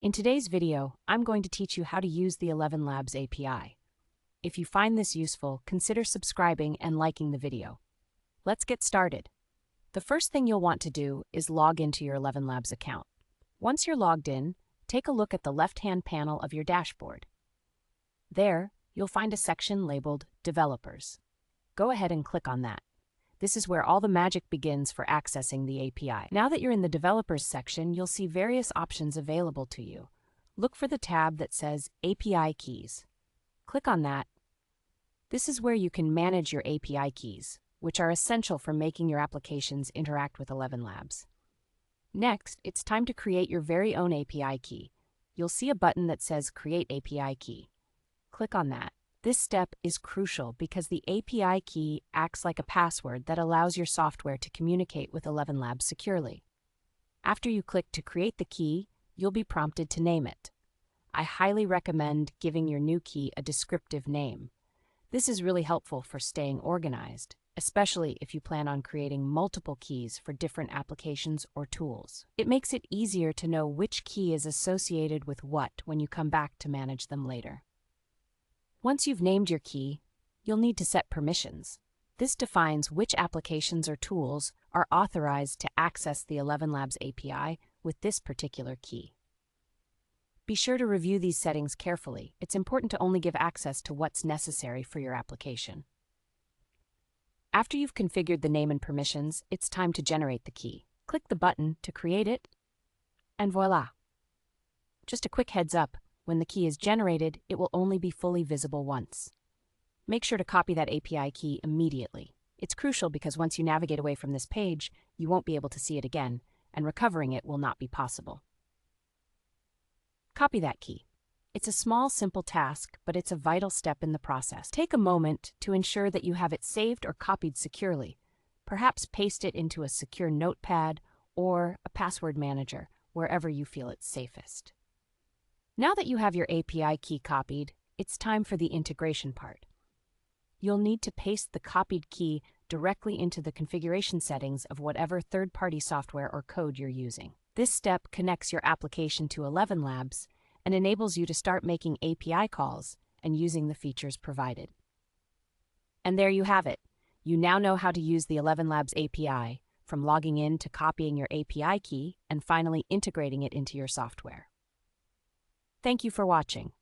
In today's video, I'm going to teach you how to use the ElevenLabs API. If you find this useful, consider subscribing and liking the video. Let's get started. The first thing you'll want to do is log into your ElevenLabs account. Once you're logged in, take a look at the left-hand panel of your dashboard. There, you'll find a section labeled Developers. Go ahead and click on that. This is where all the magic begins for accessing the API. Now that you're in the Developers section, you'll see various options available to you. Look for the tab that says API Keys. Click on that. This is where you can manage your API keys, which are essential for making your applications interact with ElevenLabs. Next, it's time to create your very own API key. You'll see a button that says Create API Key. Click on that. This step is crucial because the API key acts like a password that allows your software to communicate with ElevenLabs securely. After you click to create the key, you'll be prompted to name it. I highly recommend giving your new key a descriptive name. This is really helpful for staying organized, especially if you plan on creating multiple keys for different applications or tools. It makes it easier to know which key is associated with what when you come back to manage them later. Once you've named your key, you'll need to set permissions. This defines which applications or tools are authorized to access the ElevenLabs API with this particular key. Be sure to review these settings carefully. It's important to only give access to what's necessary for your application. After you've configured the name and permissions, it's time to generate the key. Click the button to create it, and voila! Just a quick heads up. When the key is generated, it will only be fully visible once. Make sure to copy that API key immediately. It's crucial because once you navigate away from this page, you won't be able to see it again, and recovering it will not be possible. Copy that key. It's a small, simple task, but it's a vital step in the process. Take a moment to ensure that you have it saved or copied securely. Perhaps paste it into a secure notepad or a password manager, wherever you feel it's safest. Now that you have your API key copied, it's time for the integration part. You'll need to paste the copied key directly into the configuration settings of whatever third-party software or code you're using. This step connects your application to ElevenLabs and enables you to start making API calls and using the features provided. And there you have it. You now know how to use the ElevenLabs API, from logging in to copying your API key and finally integrating it into your software. Thank you for watching.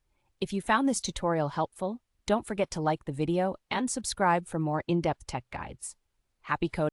If you found this tutorial helpful, don't forget to like the video and subscribe for more in-depth tech guides. Happy coding!